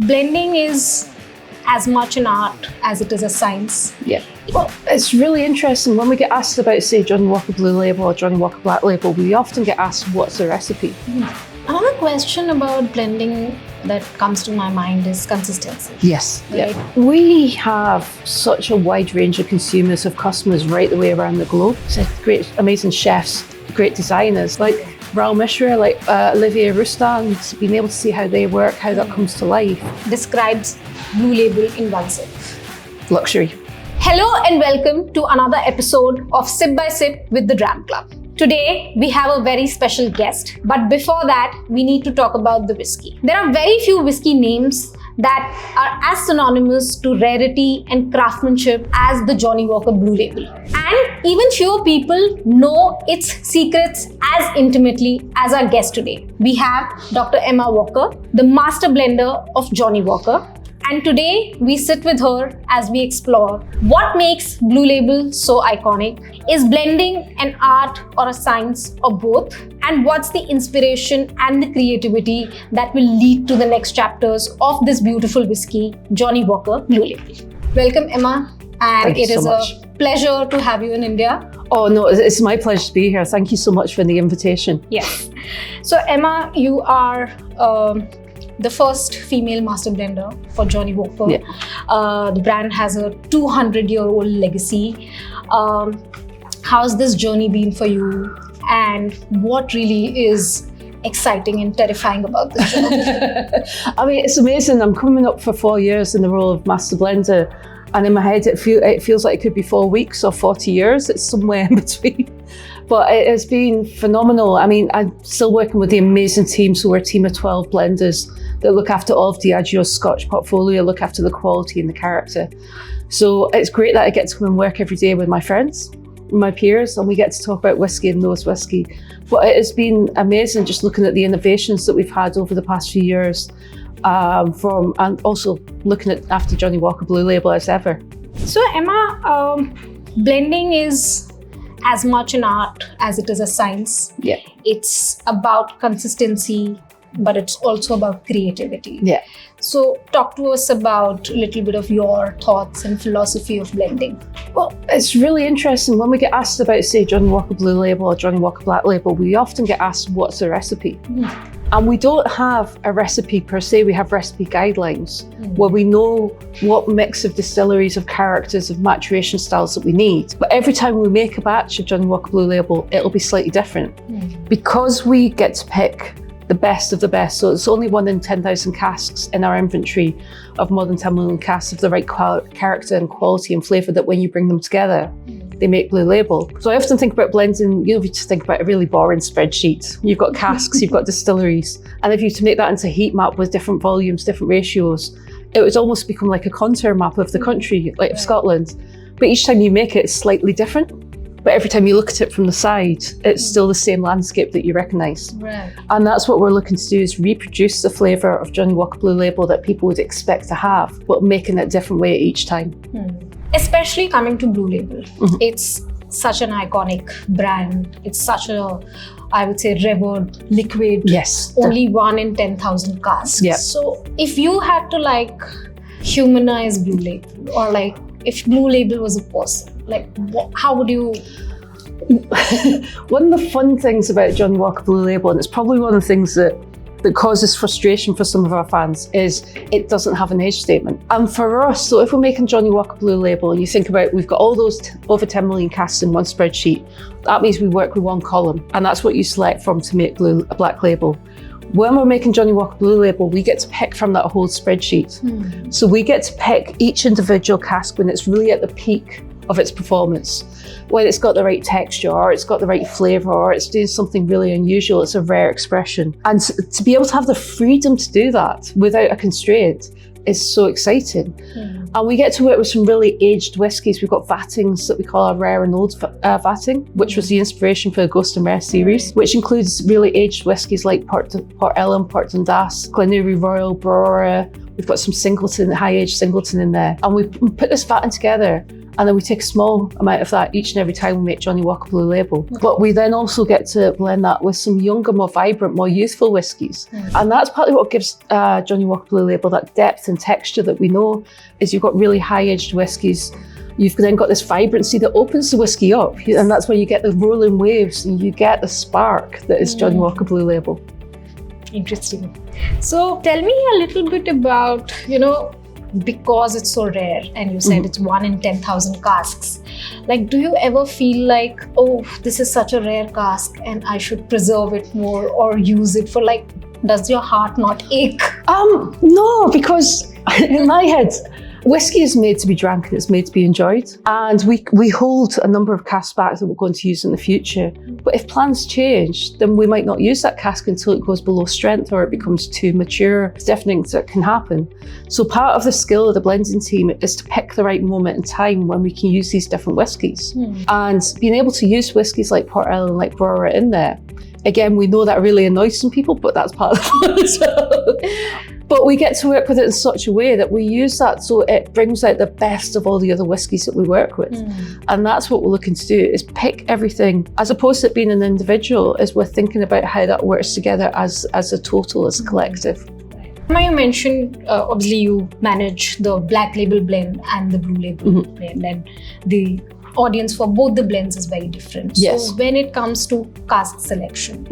blending is as much an art as it is a science. Yeah. Well, it's really interesting when we get asked about, say, Johnnie Walker Blue Label or Johnnie Walker Black Label, we often get asked what's the recipe. Another question about blending that comes to my mind is consistency. Yes. Right? Yeah. We have such a wide range of consumers, of customers right the way around the globe. So great, amazing chefs, great designers like Raoul Mishra, like Olivier Roustand, being able to see how they work, how that comes to life. Describes Blue Label in one sip. Luxury. Hello and welcome to another episode of Sip by Sip with the Dram Club. Today, we have a very special guest, but before that, we need to talk about the whiskey. There are very few whiskey names that are as synonymous to rarity and craftsmanship as the Johnnie Walker Blue Label. And even fewer people know its secrets as intimately as our guest today. We have Dr. Emma Walker, the master blender of Johnnie Walker. And today, we sit with her as we explore what makes Blue Label so iconic. Is blending an art or a science or both? And what's the inspiration and the creativity that will lead to the next chapters of this beautiful whiskey, Johnnie Walker Blue Label? Welcome, Emma. And it is a pleasure to have you in India. Oh no, it's my pleasure to be here. Thank you so much for the invitation. Yes. So Emma, you are the first female master blender for Johnnie Walker. Yeah. The brand has a 200-year-old legacy. How's this journey been for you? And what really is exciting and terrifying about this job? I mean, it's amazing. I'm coming up for 4 years in the role of master blender. And in my head, it feels like it could be 4 weeks or 40 years. It's somewhere in between. But it has been phenomenal. I mean, I'm still working with the amazing team. So we're a team of 12 blenders that look after all of Diageo's Scotch portfolio, look after the quality and the character. So it's great that I get to come and work every day with my friends, my peers, and we get to talk about whiskey and those whiskey. But it has been amazing just looking at the innovations that we've had over the past few years, and also looking at after Johnnie Walker Blue Label as ever. So Emma, blending is as much an art as it is a science. Yeah. It's about consistency, but it's also about creativity. Yeah. So talk to us about a little bit of your thoughts and philosophy of blending. Well, it's really interesting when we get asked about, say, Johnnie Walker Blue Label or Johnnie Walker Black Label, we often get asked what's the recipe. And we don't have a recipe per se, we have recipe guidelines where we know what mix of distilleries, of characters, of maturation styles that we need. But every time we make a batch of Johnnie Walker Blue Label, it'll be slightly different. Because we get to pick the best of the best, so it's only 1 in 10,000 casks in our inventory of more than 10 million casks of the right character and quality and flavour that when you bring them together, they make Blue Label. So I often think about blending, you just think about a really boring spreadsheet. You've got casks, you've got distilleries, and if you to make that into a heat map with different volumes, different ratios, it would almost become like a contour map of the country, like of Scotland. But each time you make it, it's slightly different. But every time you look at it from the side, it's still the same landscape that you recognise. Right. And that's what we're looking to do, is reproduce the flavour of Johnnie Walker Blue Label that people would expect to have, but making it a different way each time. Especially coming to Blue Label. It's such an iconic brand. It's such a, I would say, revered liquid. Yes. Only 1 in 10,000 casks. Yeah. So if you had to humanize Blue Label, or if Blue Label was a person, how would you? One of the fun things about Johnnie Walker Blue Label, and it's probably one of the things that causes frustration for some of our fans, is it doesn't have an age statement. And for us, so if we're making Johnnie Walker Blue Label, and you think about, we've got all those over 10 million casks in one spreadsheet, that means we work with one column, and that's what you select from to make a Black Label. When we're making Johnnie Walker Blue Label, we get to pick from that whole spreadsheet. So we get to pick each individual cask when it's really at the peak of its performance, when it's got the right texture, or it's got the right flavour, or it's doing something really unusual, it's a rare expression. And to be able to have the freedom to do that without a constraint is so exciting. And we get to work with some really aged whiskies. We've got vatings that we call our rare and old vatting, which was the inspiration for the Ghost and Rare series, which includes really aged whiskies like Port Ellen, Port Dundas, Glenurry Royal, Brora. We've got some Singleton, high-aged Singleton in there. And we put this vatting together, and then we take a small amount of that each and every time we make Johnnie Walker Blue Label. But we then also get to blend that with some younger, more vibrant, more youthful whiskies. And that's partly what gives Johnnie Walker Blue Label that depth and texture that we know, is you've got really high-aged whiskies. You've then got this vibrancy that opens the whiskey up, and that's where you get the rolling waves and you get the spark that is Johnnie Walker Blue Label. Interesting. So tell me a little bit about, because it's so rare and you said it's 1 in 10,000 casks, like, do you ever feel like, oh, this is such a rare cask and I should preserve it more or use it for, like, does your heart not ache? No, because in my head, whiskey is made to be drank and it's made to be enjoyed. And we hold a number of casks back that we're going to use in the future. But if plans change, then we might not use that cask until it goes below strength or it becomes too mature. There's different things that can happen. So part of the skill of the blending team is to pick the right moment in time when we can use these different whiskies. And being able to use whiskies like Port Ellen, like Brora in there, again, we know that really annoys some people, but that's part of the fun as well. But we get to work with it in such a way that we use that so it brings out the best of all the other whiskies that we work with. And that's what we're looking to do, is pick everything, as opposed to it being an individual, as we're thinking about how that works together as a total, as a collective. Now you mentioned, obviously you manage the Black Label blend and the Blue Label blend, and the audience for both the blends is very different. Yes. So when it comes to cask selection,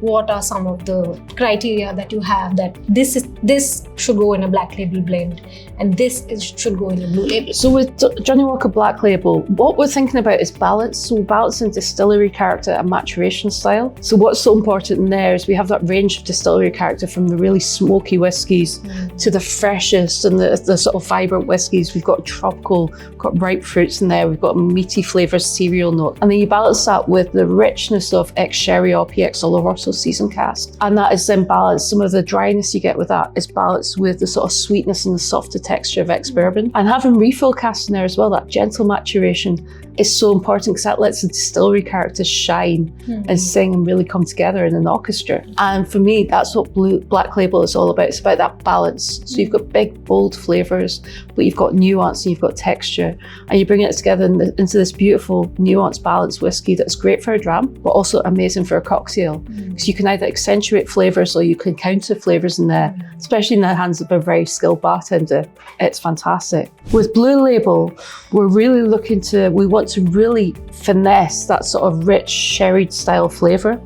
what are some of the criteria that you have that this should go in a Black Label blend and should go in a Blue Label? So with Johnnie Walker Black Label, what we're thinking about is balance. So balancing distillery character and maturation style. So what's so important in there is we have that range of distillery character from the really smoky whiskies to the freshest and the sort of vibrant whiskies. We've got tropical, we've got ripe fruits in there, we've got meaty flavours, cereal note. And then you balance that with the richness of ex-sherry or PX Oloroso seasoned cask. And that is then balanced. Some of the dryness you get with that is balanced with the sort of sweetness and the softer texture of ex-bourbon. And having refill casks in there as well, that gentle maturation, is so important because that lets the distillery characters shine and sing and really come together in an orchestra. And for me, that's what Black Label is all about. It's about that balance. So you've got big, bold flavours, but you've got nuance and you've got texture. And you bring it together into this beautiful, nuanced, balanced whiskey that's great for a dram, but also amazing for a cocktail. Because you can either accentuate flavours or you can counter flavours in there, especially in the hands of a very skilled bartender. It's fantastic. With Blue Label, we're really we want to really finesse that sort of rich sherry style flavour.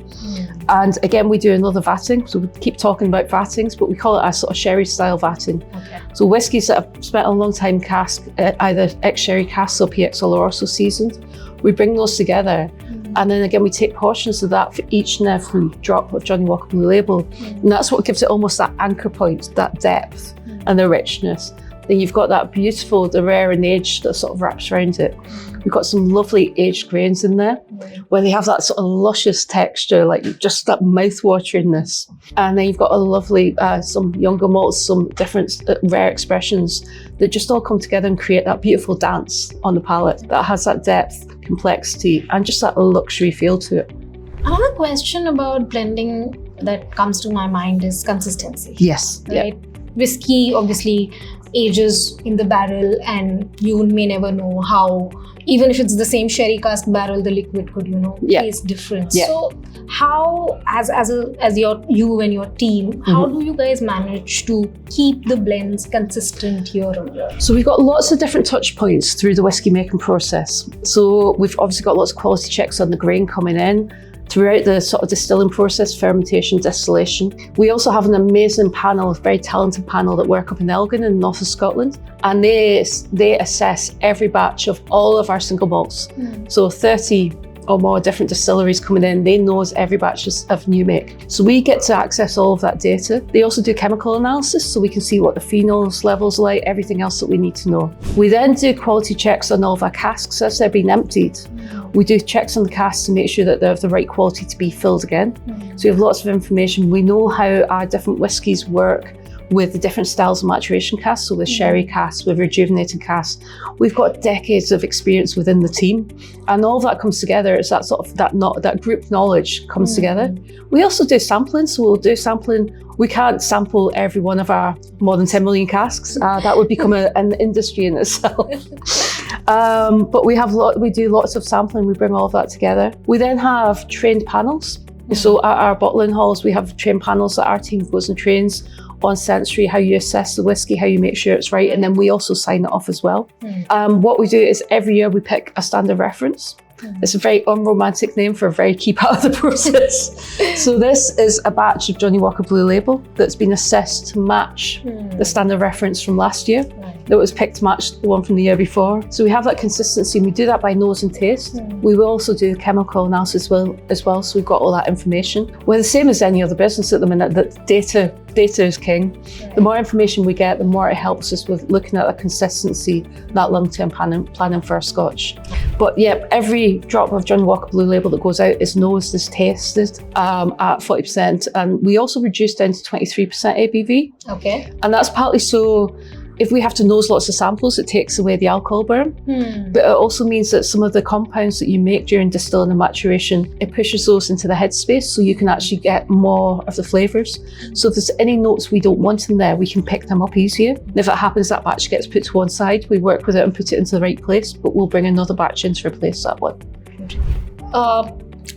And again, we do another vatting. So we keep talking about vattings, but we call it a sort of sherry style vatting. So whiskies that have spent a long time cask, either ex-sherry casks or PX Oloroso seasoned, we bring those together. And then again, we take portions of that for each and every drop of Johnnie Walker Blue Label. And that's what gives it almost that anchor point, that depth and the richness. Then you've got that beautiful, the rare and aged that sort of wraps around it. We've got some lovely aged grains in there where they have that sort of luscious texture, like just that mouth-wateringness. And then you've got a lovely, some younger malts, some different rare expressions that just all come together and create that beautiful dance on the palate that has that depth, complexity, and just that luxury feel to it. Another question about blending that comes to my mind is consistency. Yes. Right? Whiskey obviously ages in the barrel and you may never know how, even if it's the same sherry cask barrel, the liquid could, taste different. So how, as you and your team, how do you guys manage to keep the blends consistent year on year? So we've got lots of different touch points through the whiskey making process. So we've obviously got lots of quality checks on the grain coming in. Throughout the sort of distilling process, fermentation, distillation. We also have an amazing panel, a very talented panel that work up in Elgin in the north of Scotland. And they assess every batch of all of our single malts. So 30 or more different distilleries coming in, they know every batch of new make. So we get to access all of that data. They also do chemical analysis, so we can see what the phenols levels are like, everything else that we need to know. We then do quality checks on all of our casks as they're being emptied. We do checks on the casks to make sure that they're of the right quality to be filled again. So we have lots of information. We know how our different whiskies work. with the different styles of maturation casks, so with sherry casks, with rejuvenated casks. We've got decades of experience within the team, and all that comes together. It's that sort of that group knowledge comes together. We also do sampling, so we'll do sampling. We can't sample every one of our more than 10 million casks. That would become an industry in itself. But we do lots of sampling. We bring all of that together. We then have trained panels. So at our bottling halls, we have trained panels that our team goes and trains on sensory, how you assess the whiskey, how you make sure it's right, and then we also sign it off as well. What we do is every year we pick a standard reference. It's a very unromantic name for a very key part of the process. So this is a batch of Johnnie Walker Blue Label that's been assessed to match the standard reference from last year. That was picked to match the one from the year before. So we have that consistency, and we do that by nose and taste. We will also do chemical analysis as well, so we've got all that information. We're the same as any other business at the minute, that data is king. The more information we get, the more it helps us with looking at the consistency, that long-term planning for our Scotch. But yeah, every drop of Johnnie Walker Blue Label that goes out is nosed, is tasted at 40%. And we also reduced down to 23% ABV. Okay. And that's partly so if we have to nose lots of samples, it takes away the alcohol burn. But it also means that some of the compounds that you make during distilling and maturation, it pushes those into the headspace, so you can actually get more of the flavours. So if there's any notes we don't want in there, we can pick them up easier. And if it happens that batch gets put to one side, we work with it and put it into the right place, but we'll bring another batch in to replace that one.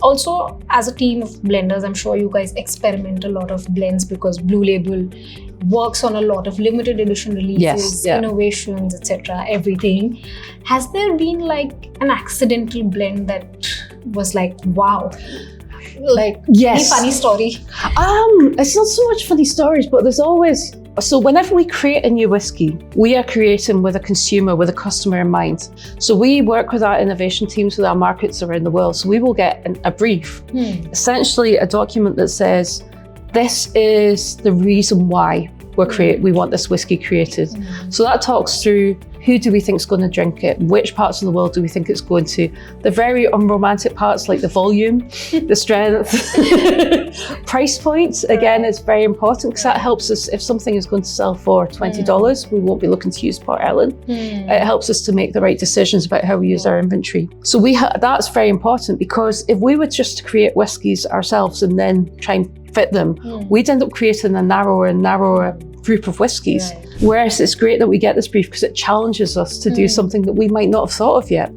Also, as a team of blenders, I'm sure you guys experiment a lot of blends, because Blue Label works on a lot of limited edition releases, innovations, etc., everything. Has there been like an accidental blend that was like, wow? Like, any funny story? It's not so much funny stories, but there's always... So whenever we create a new whiskey, we are creating with a consumer, with a customer in mind. So we work with our innovation teams, with our markets around the world. So we will get a brief, essentially a document that says, this is the reason why we want this whiskey created. So that talks through, who do we think is going to drink it? Which parts of the world do we think it's going to? The very unromantic parts, like the volume, the strength, price points, again, is very important, because that helps us. If something is going to sell for $20, we won't be looking to use Port Ellen. It helps us to make the right decisions about how we use our inventory. So that's very important, because if we were just to create whiskies ourselves and then try and fit them, we'd end up creating a narrower and narrower group of whiskies. Whereas it's great that we get this brief, because it challenges us to do something that we might not have thought of yet.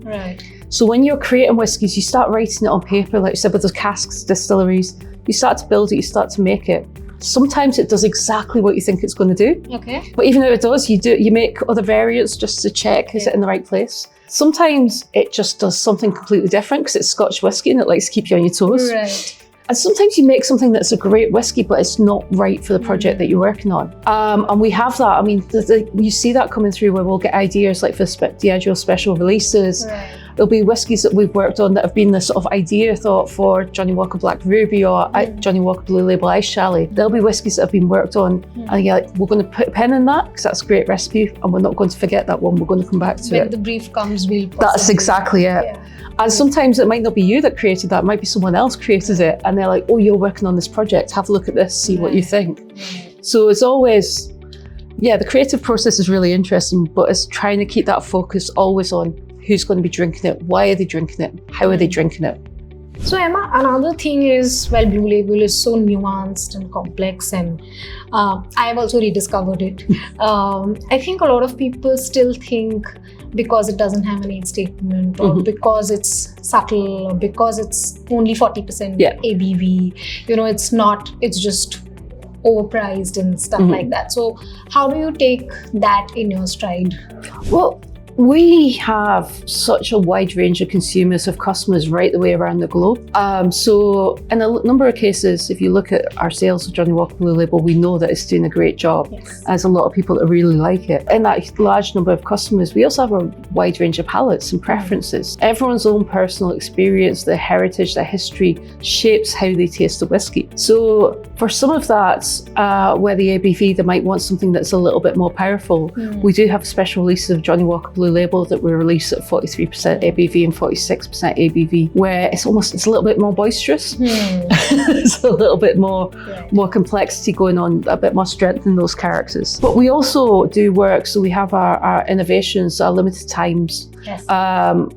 So when you're creating whiskies, you start writing it on paper, like you said, with those casks, distilleries. You start to build it, you start to make it. Sometimes it does exactly what you think it's going to do. But even though it does, you make other variants just to check, is it in the right place? Sometimes it just does something completely different, because it's Scotch whiskey and it likes to keep you on your toes. And sometimes you make something that's a great whiskey, but it's not right for the project that you're working on. And we have that. I mean, you see that coming through, where we'll get ideas like for Diageo special releases. There'll be whiskies that we've worked on that have been the sort of idea thought for Johnnie Walker Black Ruby or Johnnie Walker Blue Label Ice Chalet. There'll be whiskies that have been worked on, and you're like, we're going to put a pen in that, because that's a great recipe, and we're not going to forget that one. We're going to come back to it. When the brief comes, we'll possibly... That's exactly it. And sometimes it might not be you that created that, it might be someone else created it, and they're like, oh, you're working on this project, have a look at this, see what you think. So it's always, the creative process is really interesting, but it's trying to keep that focus always on who's going to be drinking it, why are they drinking it, how are they drinking it. So Emma, another thing is, well, Blue Label is so nuanced and complex, and I've also rediscovered it. I think a lot of people still think, because it doesn't have an age statement, or because it's subtle, or because it's only 40% ABV, it's just overpriced and stuff like that. So how do you take that in your stride? Well, we have such a wide range of consumers, of customers right the way around the globe. So in a number of cases, if you look at our sales of Johnnie Walker Blue Label, we know that it's doing a great job. There's a lot of people that really like it. In that large number of customers, we also have a wide range of palates and preferences. Everyone's own personal experience, their heritage, their history shapes how they taste the whiskey. So For some of that, where the ABV, they might want something that's a little bit more powerful. We do have special releases of Johnnie Walker Blue Label that we release at 43% ABV and 46% ABV, where it's a little bit more boisterous. It's a little bit more complexity going on, a bit more strength in those characters. But we also do work, so we have our innovations, our limited times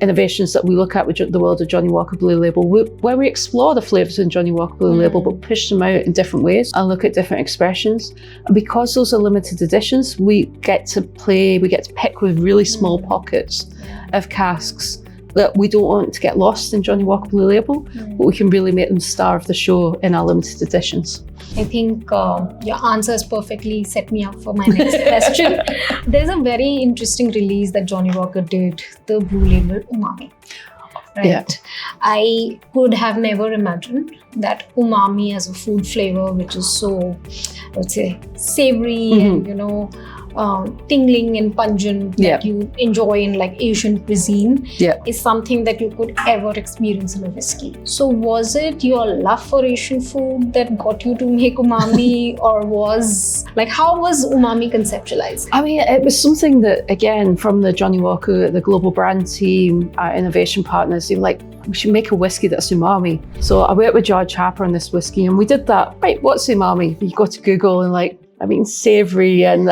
innovations that we look at with the world of Johnnie Walker Blue Label, where we explore the flavours in Johnnie Walker Blue Label, but push them out in different ways and look at different expressions. And because those are limited editions, we get to pick with really small pockets of casks that we don't want to get lost in Johnnie Walker Blue Label, but we can really make them star of the show in our limited editions. I think your answers perfectly set me up for my next question. There's a very interesting release that Johnnie Walker did, the Blue Label Umami. Right. Yeah. I could have never imagined that umami as a food flavor, which is so, I would say, savory and tingling and pungent that you enjoy in like Asian cuisine, is something that you could ever experience in a whiskey. So was it your love for Asian food that got you to make umami, or how was umami conceptualized? I mean, it was something that, again, from the Johnnie Walker, the global brand team, our innovation partners, they were like, we should make a whiskey that's umami. So I worked with George Harper on this whiskey, and we did that. Right, what's umami? You go to Google and savoury and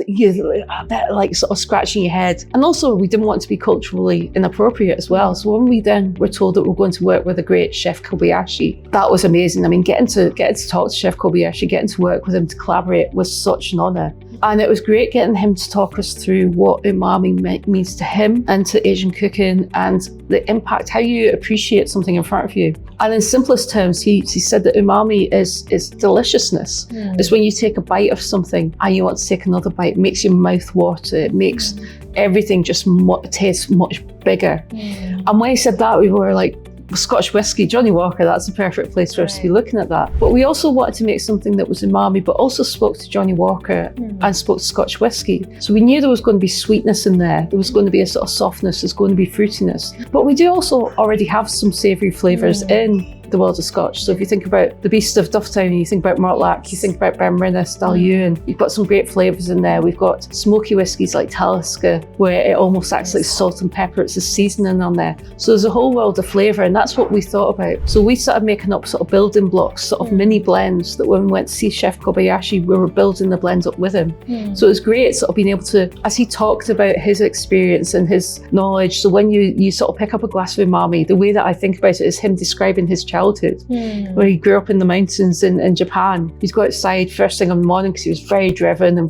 you a bit like sort of scratching your head. And also we didn't want to be culturally inappropriate as well. So when we then were told that we're going to work with a great Chef Kobayashi, that was amazing. I mean, getting to talk to Chef Kobayashi, getting to work with him, to collaborate was such an honour. And it was great getting him to talk us through what umami means to him and to Asian cooking and the impact, how you appreciate something in front of you. And in simplest terms, he said that umami is deliciousness. It's when you take a bite of something and you want to take another bite. It makes your mouth water. It makes everything just taste much bigger. And when he said that, we were like, Scotch whiskey, Johnnie Walker, that's the perfect place for us to be looking at that. But we also wanted to make something that was umami, but also spoke to Johnnie Walker and spoke to Scotch whiskey. So we knew there was going to be sweetness in there. There was going to be a sort of softness. There's going to be fruitiness. But we do also already have some savoury flavours in the world of Scotch. So if you think about the Beast of Dufftown, you think about Mortlach, you think about Benrinnes, Dalyun, you've got some great flavours in there. We've got smoky whiskies like Talisker, where it almost acts like salt and pepper. It's a seasoning on there. So there's a whole world of flavour, and that's what we thought about. So we started making up sort of building blocks, sort of mini blends, that when we went to see Chef Kobayashi, we were building the blends up with him. So it was great sort of being able to, as he talked about his experience and his knowledge, so when you sort of pick up a glass of umami, the way that I think about it is him describing his childhood, where he grew up in the mountains in Japan. He'd go outside first thing in the morning because he was very driven and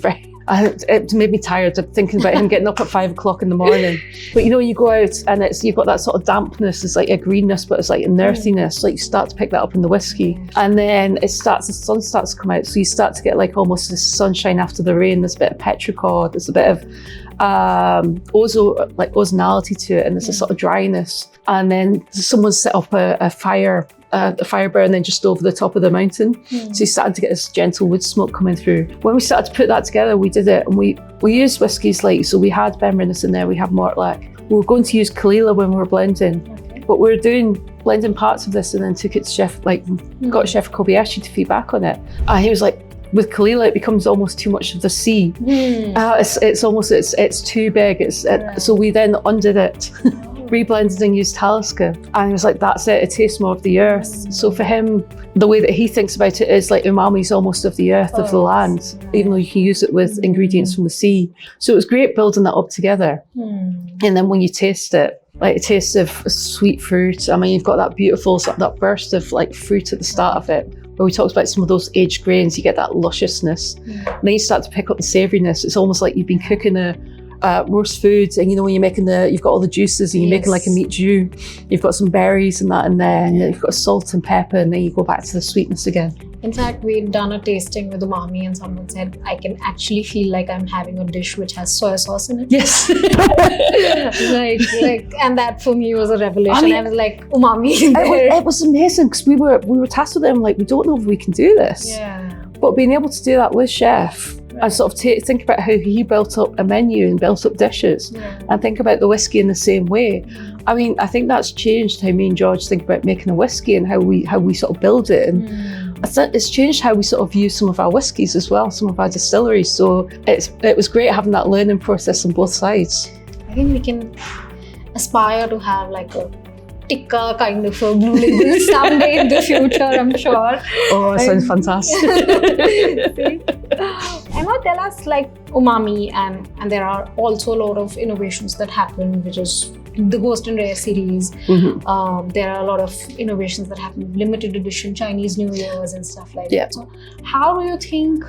it made me tired of thinking about him getting up at 5 o'clock in the morning. But you go out and you've got that sort of dampness, it's like a greenness, but it's like an earthiness. Like you start to pick that up in the whiskey, and then the sun starts to come out, so you start to get like almost this sunshine after the rain. There's a bit of petrichor, there's a bit of ozonality to it, and there's a sort of dryness. And then someone set up a fire burning just over the top of the mountain. So you started to get this gentle wood smoke coming through. When we started to put that together, we did it, and we used whiskies so we had Benrinnes in there, we have Mortlach. We were going to use Kalila when we were blending, but we were blending parts of this and then took it to got Chef Kobayashi to feedback on it. And he was like, with Kalila, it becomes almost too much of the sea. It's too big. So we then undid it. Reblended and used Talisker, and he was like, that's it tastes more of the earth. So for him, the way that he thinks about it is like umami is almost of the earth, of the land, even though you can use it with ingredients from the sea. So it was great building that up together. And then when you taste it, like it tastes of sweet fruit. I mean, you've got that beautiful that burst of like fruit at the start of it, where we talked about some of those aged grains. You get that lusciousness, and then you start to pick up the savouriness. It's almost like you've been cooking a roast foods, and when you're making you've got all the juices, and you're making like a meat jus, you've got some berries and that in there, and you've got salt and pepper, and then you go back to the sweetness again. In fact, we'd done a tasting with umami, and someone said, I can actually feel like I'm having a dish which has soy sauce in it. Yes. And that for me was a revelation. I was like, umami. It was amazing, because we were tasked with them, like, we don't know if we can do this. But being able to do that with Chef, and sort of think about how he built up a menu and built up dishes, and think about the whiskey in the same way. I mean, I think that's changed how me and George think about making a whiskey and how we sort of build it. And it's changed how we sort of view some of our whiskies as well, some of our distilleries. So it was great having that learning process on both sides. I think we can aspire to have like a tikka kind of a blue label someday in the future, I'm sure. Oh, that sounds fantastic. Emma, tell us like umami, and there are also a lot of innovations that happen, which is the Ghost and Rare series. There are a lot of innovations that happen, limited edition Chinese New Year's and stuff like that. So how do you think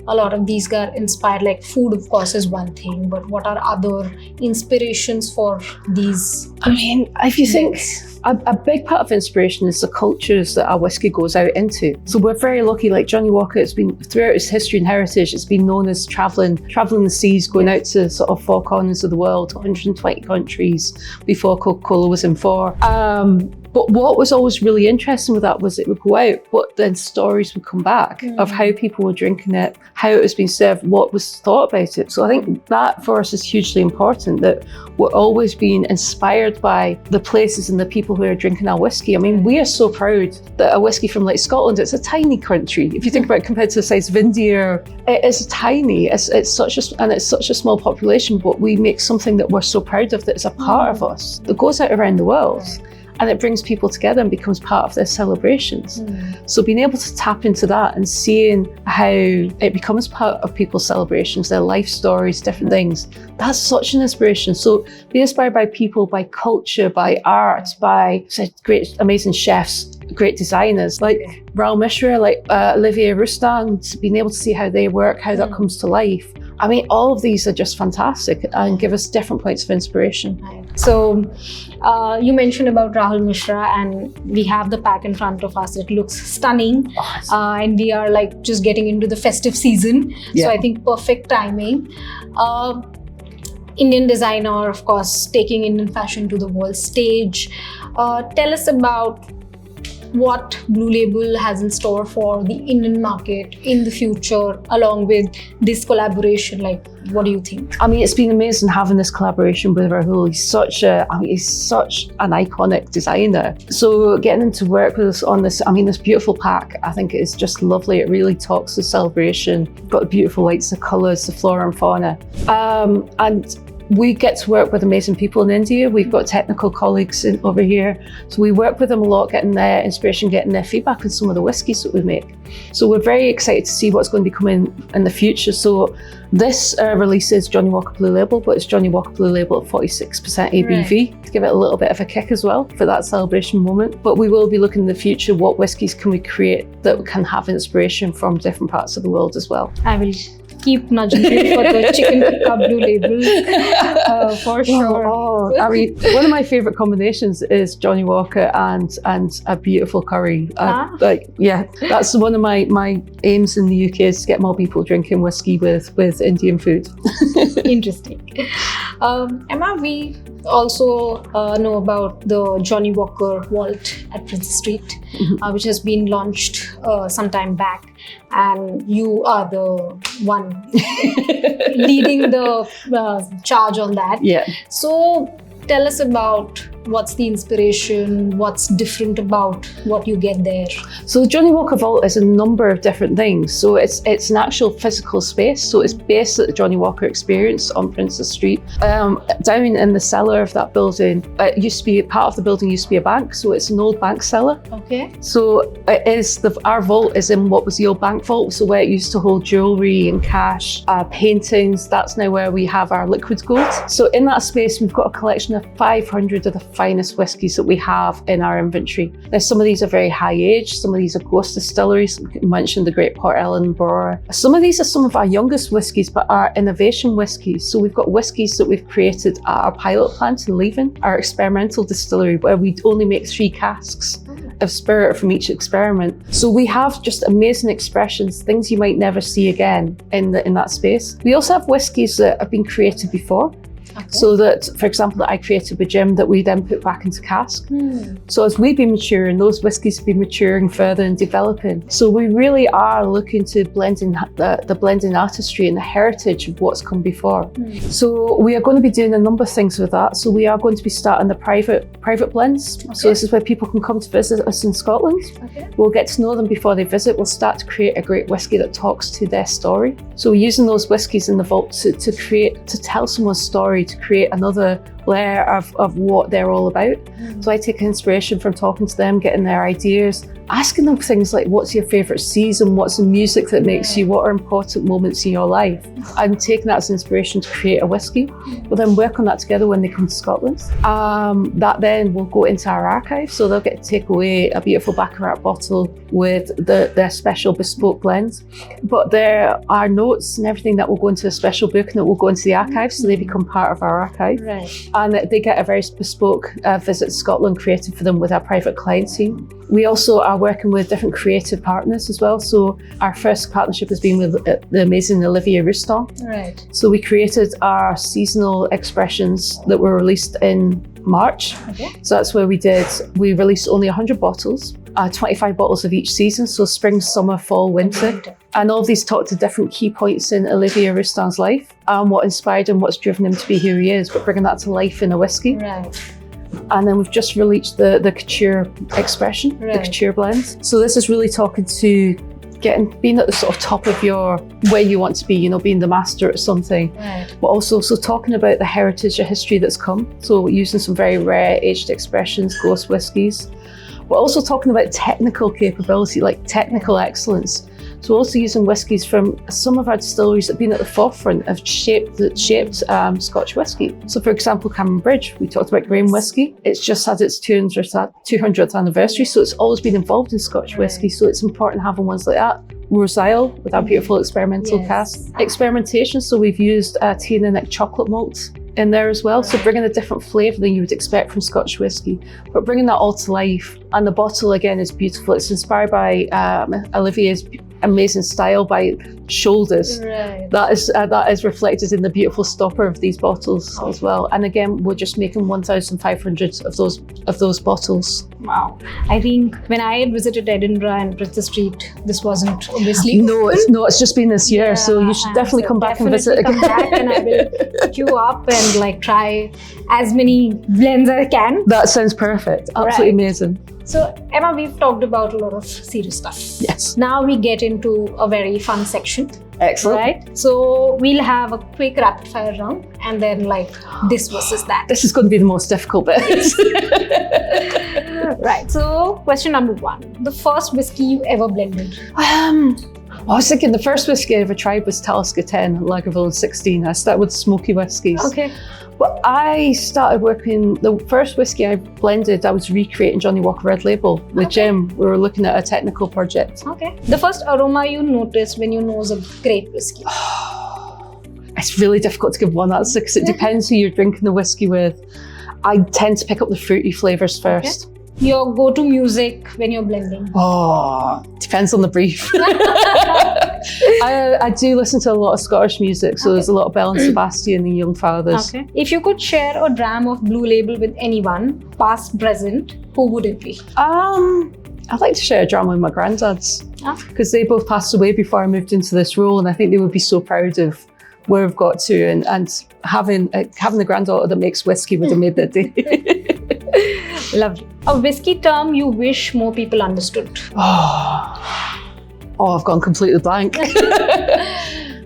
a lot of these got inspired? Like food, of course, is one thing, but what are other inspirations for these? I mean, if you think a big part of inspiration is the cultures that our whiskey goes out into. So we're very lucky, like Johnnie Walker, it's been throughout its history and heritage, it's been known as traveling the seas, going out to sort of four corners of the world, 120 countries before Coca-Cola was in four. But what was always really interesting with that was it would go out, but then stories would come back of how people were drinking it, how it was being served, what was thought about it. So I think that for us is hugely important, that we're always being inspired by the places and the people who are drinking our whiskey. I mean, we are so proud that a whiskey from like Scotland, it's a tiny country. If you think about it compared to the size of India, it is tiny. It's such a small population, but we make something that we're so proud of, that is a part of us, that goes out around the world. And it brings people together and becomes part of their celebrations. So being able to tap into that and seeing how it becomes part of people's celebrations, their life stories, different things, that's such an inspiration. So being inspired by people, by culture, by art, by great, amazing chefs, great designers, like Raoul Mishra, like Olivier Roustan, being able to see how they work, how that comes to life. I mean, all of these are just fantastic and give us different points of inspiration. So you mentioned about Rahul Mishra, and we have the pack in front of us. It looks stunning, and we are like just getting into the festive season. So I think perfect timing. Indian designer, of course, taking Indian fashion to the world stage. Tell us about what Blue Label has in store for the Indian market in the future, along with this collaboration. Like, what do you think? I mean, it's been amazing having this collaboration with Rahul. He's such an iconic designer. So getting him to work with us on this, I mean, this beautiful pack, I think is just lovely. It really talks to celebration. Got the beautiful lights, the colours, the flora and fauna. And we get to work with amazing people in India. We've got technical colleagues over here. So we work with them a lot, getting their inspiration, getting their feedback on some of the whiskies that we make. So we're very excited to see what's going to be coming in the future. So this release is Johnnie Walker Blue Label, but it's Johnnie Walker Blue Label at 46% ABV to give it a little bit of a kick as well for that celebration moment. But we will be looking in the future, what whiskies can we create that can have inspiration from different parts of the world as well. I will keep nudging you for the chicken tikka Blue Label for sure. I mean, one of my favourite combinations is Johnnie Walker and a beautiful curry. That's one of my aims in the UK, is to get more people drinking whiskey with Indian food. Interesting. Emma, we also know about the Johnnie Walker Vault at Princess Street, which has been launched some time back, and you are the one leading the charge on that. So tell us about what's the inspiration, what's different about what you get there. So the Johnnie Walker Vault is a number of different things. So it's an actual physical space. So it's based at the Johnnie Walker Experience on Princess Street. Down in the cellar of that building, it used to be, part of the building used to be a bank. So it's an old bank cellar. Okay. So it is, our vault is in what was the old bank vault. So where it used to hold jewellery and cash, paintings, that's now where we have our liquid gold. So in that space, we've got a collection of 500 of the finest whiskies that we have in our inventory. Now, some of these are very high aged, some of these are ghost distilleries. You mentioned the Great Port Ellen and Brora. Some of these are some of our youngest whiskies, but are innovation whiskies. So we've got whiskies that we've created at our pilot plant in Leven, our experimental distillery, where we only make 3 casks of spirit from each experiment. So we have just amazing expressions, things you might never see again in that space. We also have whiskies that have been created before. So that, for example, that I created with Jim that we then put back into cask. So as we've been maturing, those whiskies have been maturing further and developing. So we really are looking to blend in the blending artistry and the heritage of what's come before. So we are going to be doing a number of things with that. So we are going to be starting the private blends. So this is where people can come to visit us in Scotland. We'll get to know them before they visit. We'll start to create a great whiskey that talks to their story. So we're using those whiskies in the vault to tell someone's story, to create another layer of what they're all about. So I take inspiration from talking to them, getting their ideas, asking them things like, what's your favourite season? What's the music that makes you? What are important moments in your life? I'm taking that as inspiration to create a whiskey. We'll then work on that together when they come to Scotland. That then will go into our archive. So they'll get to take away a beautiful Baccarat bottle with their special bespoke blend. But there are notes and everything that will go into a special book and that will go into the archive. So they become part of our archive. And they get a very bespoke Visit Scotland created for them with our private client team. We also are working with different creative partners as well. So our first partnership has been with the amazing Olivier Roustan. So we created our seasonal expressions that were released in March. So that's where we released only 100 bottles, 25 bottles of each season. So spring, summer, fall, winter. And all of these talk to different key points in Olivier Roustan's life and what inspired him, what's driven him to be who he is, but bringing that to life in a whiskey. And then we've just released the couture expression, the couture blend. So this is really talking to being at the sort of top of where you want to be, you know, being the master at something. But also talking about the heritage, the history that's come. So using some very rare aged expressions, ghost whiskies. But also talking about technical capability, like technical excellence. So also using whiskies from some of our distilleries that have been at the forefront of shaped Scotch whisky. So for example, Cameron Bridge, we talked about grain whisky. It's just had its 200th anniversary, so it's always been involved in Scotch whisky. So it's important having ones like that. Roselle with our beautiful experimental cask. Experimentation, so we've used tea and chocolate malt in there as well. So bringing a different flavour than you would expect from Scotch whisky, but bringing that all to life. And the bottle again is beautiful. It's inspired by Olivier's amazing style by shoulders. That is reflected in the beautiful stopper of these bottles as well. And again, we're just making 1,500 of those bottles. Wow. I think when I had visited Edinburgh and Princess Street, this wasn't obviously it's just been this year. So you should definitely come back and visit again. Come back and I will queue up and like try as many blends as I can. That sounds perfect. Absolutely amazing. So Emma, we've talked about a lot of serious stuff. Yes. Now we get into a very fun section. Excellent. Right? So we'll have a quick rapid fire round and then like this versus that. This is going to be the most difficult bit. Right. So question number 1. The first whiskey you ever blended? I was thinking the first whiskey I ever tried was Talisker 10, Lagavulin 16. I started with smoky whiskies. But I started working, the first whiskey I blended, I was recreating Johnnie Walker Red Label with Jim. We were looking at a technical project. The first aroma you noticed when you nose a great whiskey? It's really difficult to give one answer because it depends who you're drinking the whiskey with. I tend to pick up the fruity flavours first. Your go-to music when you're blending? Depends on the brief. I do listen to a lot of Scottish music, so there's a lot of Bell and Sebastian and Young Fathers. If you could share a dram of Blue Label with anyone, past, present, who would it be? I'd like to share a dram with my granddads because they both passed away before I moved into this role, and I think they would be so proud of where we've got to, and having the granddaughter that makes whiskey would have made their day. Lovely. A whiskey term you wish more people understood? I've gone completely blank.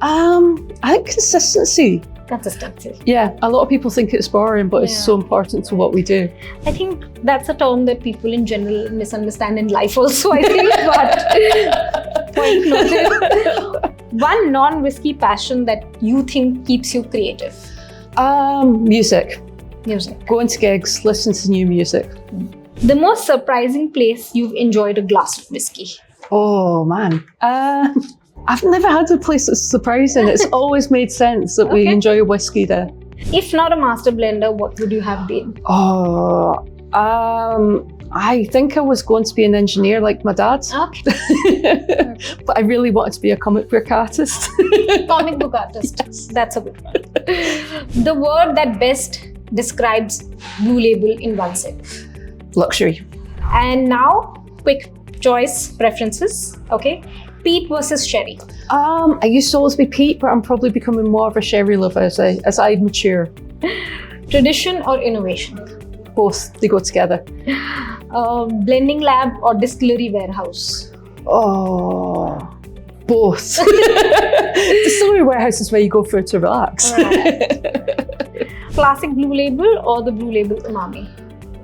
I think consistency. Consistency. Yeah, a lot of people think it's boring, but it's so important to what we do. I think that's a term that people in general misunderstand in life also, I think, but point noted. One non-whiskey passion that you think keeps you creative? Music. Music. Going to gigs, listen to new music. The most surprising place you've enjoyed a glass of whiskey? Oh man. I've never had a place that's surprising. It's always made sense that we enjoy a whiskey there. If not a master blender, what would you have been? I think I was going to be an engineer like my dad, Okay. but I really wanted to be a comic book artist. Comic book artist. That's a good one. The word that best describes Blue Label in one sip. Luxury. And now, quick choice preferences. Okay. Peat versus sherry. I used to always be peat, but I'm probably becoming more of a sherry lover as I mature. Tradition or innovation? Both, they go together. Blending lab or distillery warehouse? Oh, both. Distillery warehouse is where you go for to relax. Right. Classic Blue Label or the Blue Label Umami?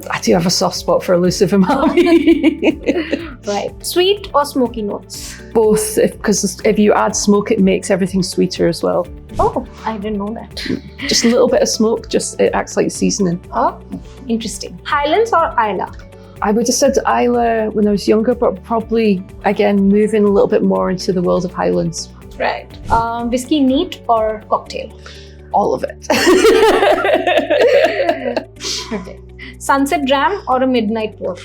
I do have a soft spot for elusive umami. Right. Sweet or smoky notes? Both, because if you add smoke, it makes everything sweeter as well. Oh, I didn't know that. Just a little bit of smoke, it acts like seasoning. Oh, interesting. Highlands or Isla? I would have said Isla when I was younger, but probably, again, moving a little bit more into the world of Highlands. Right. Whiskey neat or cocktail? All of it. Okay. Sunset dram or a midnight pour?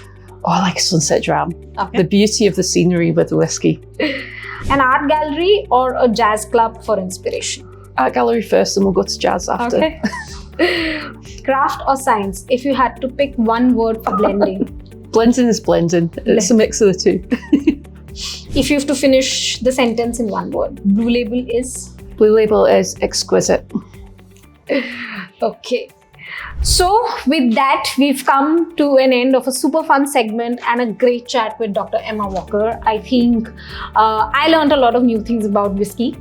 Oh, I like a sunset dram. Okay. The beauty of the scenery with the whiskey. An art gallery or a jazz club for inspiration? Art gallery first, and we'll go to jazz after. Okay. Craft or science? If you had to pick one word for blending. Blending is blending. It's a mix of the two. If you have to finish the sentence in one word, Blue Label is? Blue Label is exquisite. Okay. So with that, we've come to an end of a super fun segment and a great chat with Dr. Emma Walker. I think I learned a lot of new things about whiskey.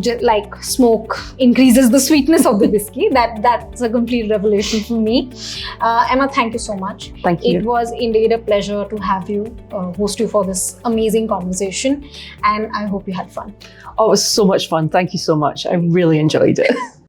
Just like smoke increases the sweetness of the whiskey. That's a complete revelation for me. Emma, thank you so much. Thank you. It was indeed a pleasure to have you, host you for this amazing conversation. And I hope you had fun. Oh, it was so much fun. Thank you so much. I really enjoyed it.